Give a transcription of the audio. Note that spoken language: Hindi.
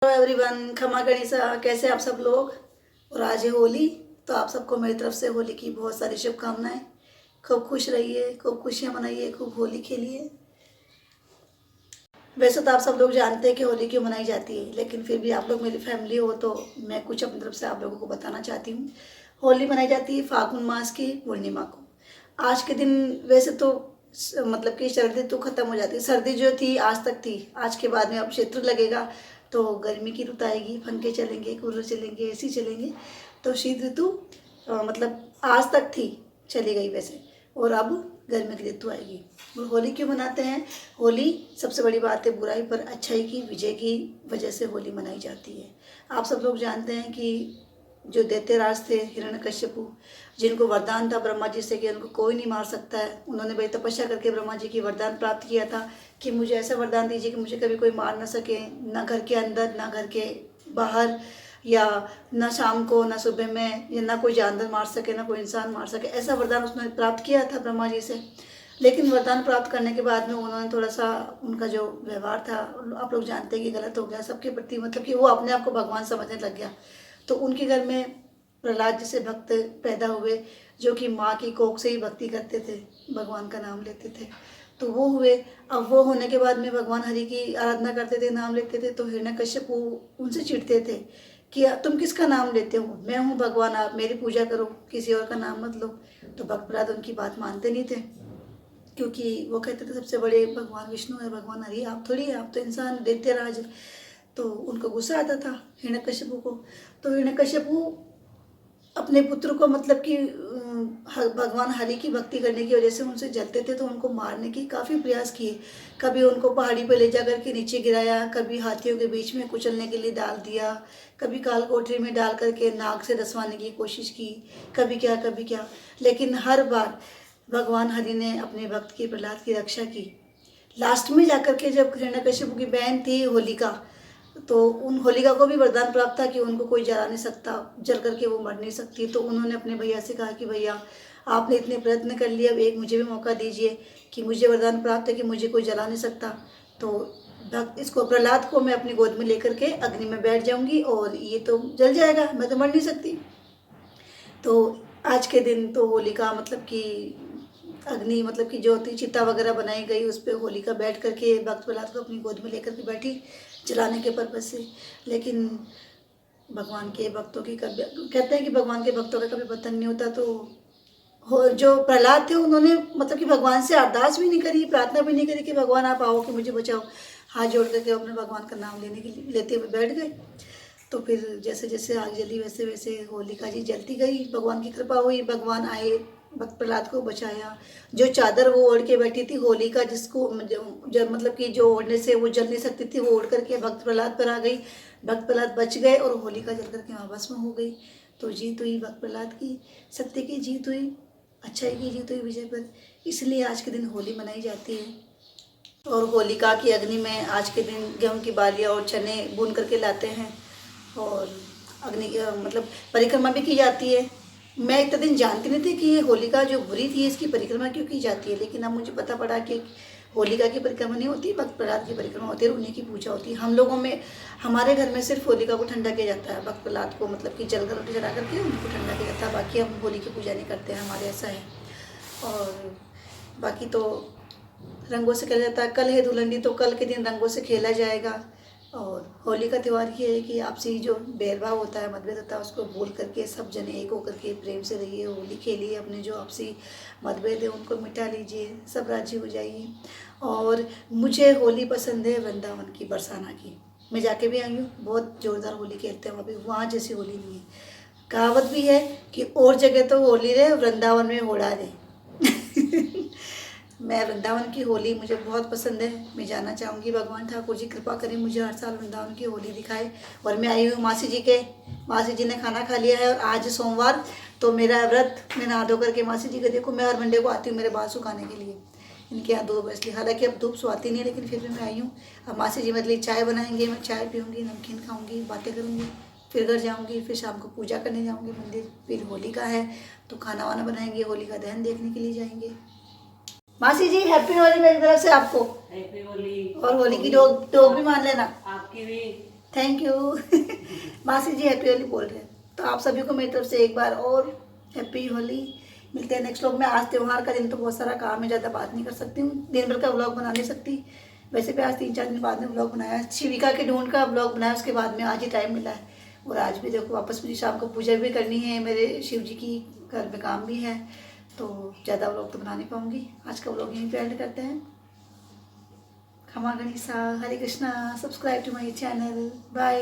हेलो एवरीवन, खमा गणिसा। कैसे आप सब लोग। और आज है होली, तो आप सबको मेरी तरफ से होली की बहुत सारी शुभकामनाएं। खूब खुश रहिए, खूब खुशियां मनाइए, खूब होली खेलिए। वैसे तो आप सब लोग जानते हैं कि होली क्यों मनाई जाती है, लेकिन फिर भी आप लोग मेरी फैमिली हो तो मैं कुछ अपनी तरफ से आप लोगों को बताना चाहती हूँ। होली मनाई जाती है फागुन मास की पूर्णिमा को। आज के दिन वैसे तो मतलब कि सर्दी तो खत्म हो जाती है। सर्दी जो थी आज तक थी, आज के बाद में अब शीत लगेगा तो गर्मी की ऋतु आएगी। पंखे चलेंगे, कूलर चलेंगे, एसी चलेंगे, तो शीत ऋतु मतलब आज तक थी, चली गई वैसे। और अब गर्मी की ऋतु आएगी। और होली क्यों मनाते हैं? होली सबसे बड़ी बात है बुराई पर अच्छाई की विजय की वजह से होली मनाई जाती है। आप सब लोग जानते हैं कि जो दैत्यराज थे हिरण्यकश्यपु, जिनको वरदान था ब्रह्मा जी से कि उनको कोई नहीं मार सकता है, उन्होंने बड़ी तपस्या करके ब्रह्मा जी की वरदान प्राप्त किया था कि मुझे ऐसा वरदान दीजिए कि मुझे कभी कोई मार ना सके, ना घर के अंदर ना घर के बाहर, या ना शाम को ना सुबह में, या ना कोई जानवर मार सके ना कोई इंसान मार सके। ऐसा वरदान उसने प्राप्त किया था ब्रह्मा जी से। लेकिन वरदान प्राप्त करने के बाद में उन्होंने थोड़ा सा, उनका जो व्यवहार था आप लोग जानते हैं कि गलत हो गया सबके प्रति, मतलब कि वो अपने आप को भगवान समझने लग गया। तो उनके घर में प्रहलाद जैसे भक्त पैदा हुए, जो कि माँ की कोख से ही भक्ति करते थे, भगवान का नाम लेते थे। तो वो हुए। अब वो होने के बाद में भगवान हरि की आराधना करते थे, नाम लेते थे। तो हिरण्यकश्यप उनसे चिढ़ते थे कि तुम किसका नाम लेते हो, मैं हूँ भगवान, आप मेरी पूजा करो, किसी और का नाम मत लो। तो भक्त प्रहलाद उनकी बात मानते नहीं थे, क्योंकि वो कहते थे सबसे बड़े भगवान विष्णु है, भगवान हरि, आप थोड़ी है, आप तो इंसान दैत्यराज। तो उनको गुस्सा आता था हिरण्यकश्यप को। तो हिरण्यकश्यप अपने पुत्र को मतलब कि भगवान हरि की भक्ति करने की वजह से उनसे जलते थे, तो उनको मारने की काफ़ी प्रयास किए। कभी उनको पहाड़ी पर ले जा करके नीचे गिराया, कभी हाथियों के बीच में कुचलने के लिए डाल दिया, कभी काल कोठरी में डाल करके नाग से डसवाने की कोशिश की, कभी क्या कभी क्या। लेकिन हर बार भगवान हरि ने अपने भक्त की, प्रहलाद की रक्षा की। लास्ट में जाकर के जब हिरण्यकश्यप की बहन थी होलिका, तो उन होलिका को भी वरदान प्राप्त था कि उनको कोई जला नहीं सकता, जल करके वो मर नहीं सकती। तो उन्होंने अपने भैया से कहा कि भैया आपने इतने प्रयत्न कर लिए, अब एक मुझे भी मौका दीजिए कि मुझे वरदान प्राप्त है कि मुझे कोई जला नहीं सकता। तो इसको प्रहलाद को मैं अपनी गोद में लेकर के अग्नि में बैठ जाऊंगी और ये तो जल जाएगा, मैं तो मर नहीं सकती। तो आज के दिन तो होलिका मतलब कि अग्नि मतलब कि ज्योति चिता वगैरह बनाई गई, उस पर होलिका बैठ करके भक्त प्रहलाद को अपनी गोद में लेकर के बैठी जलाने के पर्पज से। लेकिन भगवान के भक्तों की कभी, कहते हैं कि भगवान के भक्तों का कभी पतन नहीं होता। तो जो प्रहलाद थे उन्होंने मतलब कि भगवान से अरदास भी नहीं करी, प्रार्थना भी नहीं करी कि भगवान आप आओ कि मुझे बचाओ। हाथ जोड़ करके अपने भगवान का नाम लेने के लिए लेते हुए बैठ गए। तो फिर जैसे जैसे आग जली वैसे वैसे होलिका जी जलती गई, भगवान की कृपा हुई, भगवान आए, भक्त प्रहलाद को बचाया। जो चादर वो ओढ़ के बैठी थी होलिका, जिसको जब मतलब कि जो ओढ़ने से वो जल नहीं सकती थी, वो ओढ़ करके भक्त प्रहलाद पर आ गई। भक्त प्रहलाद बच गए और होलिका जल करके वहाँ भस्म हो गई। तो जीत हुई भक्त प्रहलाद की, सत्य की जीत हुई, अच्छाई की जीत हुई विजय पर। इसलिए आज के दिन होली मनाई जाती है। और होलिका की अग्नि में आज के दिन गेहूं की बालियाँ और चने भून करके लाते हैं, और अग्नि मतलब परिक्रमा भी की जाती है। मैं इतने दिन जानती नहीं थी कि ये होलिका जो बुरी थी इसकी परिक्रमा क्यों की जाती है, लेकिन अब मुझे पता पड़ा कि होलिका की परिक्रमा नहीं होती, भक्त प्रहलाद की परिक्रमा होती है, उन्हीं की पूजा होती है। हम लोगों में, हमारे घर में सिर्फ होलिका को ठंडा किया जाता है, भक्त प्रहलाद को मतलब कि जल कर जला करके उनको ठंडा किया जाता है। बाकी हम होली की पूजा नहीं करते हैं, हमारे ऐसा है। और बाकी तो रंगों से खेला जाता है। कल है धुलंडी, तो कल के दिन रंगों से खेला जाएगा। और होली का त्यौहार ये है कि आपसी जो भेदभाव होता है, मतभेद होता है, उसको भूल करके सब जने एक होकर के प्रेम से रहिए, होली खेलिए, अपने जो आपसी मतभेद है उनको मिटा लीजिए, सब राजी हो जाइए। और मुझे होली पसंद है वृंदावन की, बरसाना की। मैं जाके भी आई हूँ, बहुत ज़ोरदार होली खेलते हैं वहाँ पे, वहाँ जैसी होली नहीं है। कहावत भी है कि और जगह तो होली रहे, वृंदावन में होड़ा रहे। मैं वृंदावन की होली मुझे बहुत पसंद है, मैं जाना चाहूँगी। भगवान ठाकुर जी कृपा करें, मुझे हर साल वृंदावन की होली दिखाए। और मैं आई हूँ मासी जी के, मासी जी ने खाना खा लिया है और आज सोमवार तो मेरा व्रत, मैं नहा धो करके मासी जी को, देखो मैं हर मंडे को आती हूँ मेरे बाल सुखाने के लिए, इनके यहाँ धूप, इसलिए हालांकि अब धूप सुहाती नहीं है, लेकिन फिर भी मैं आई हूँ। अब मासी जी मेरे लिए चाय बनाएंगे, मैं चाय पीऊँगी, नमकीन खाऊँगी, बातें करूँगी, फिर घर जाऊँगी, फिर शाम को पूजा करने जाऊँगी मंदिर, फिर होली का है तो खाना वाना बनाएंगे, होली का दहन देखने के लिए जाएंगे। मासी जी हैप्पी होली मेरी तरफ से आपको। हैप्पी होली। और होली की डोग भी मान लेना। आपकी भी। Thank you. मासी जी हैप्पी होली बोल रहे हैं, तो आप सभी को मेरी तरफ से एक बार और हैप्पी होली। मिलते हैं नेक्स्ट व्लॉग में। आज त्योहार का दिन तो बहुत सारा काम है, ज़्यादा बात नहीं कर सकती हूँ, दिन भर का व्लॉग बना नहीं सकती। वैसे भी आज 3-4 दिन बाद में व्लॉग बनाया, शिविका के ढूंढ का व्लॉग बनाया, उसके बाद में आज ही टाइम मिला है। और आज भी देखो वापस मुझे शाम को पूजा भी करनी है, मेरे शिव जी की घर में काम भी है, तो ज़्यादा व्लॉग तो बना नहीं पाऊँगी। आज का व्लॉग यहीं पे एंड करते हैं। खमा गणिसा, Hare Krishna, subscribe to my channel, bye.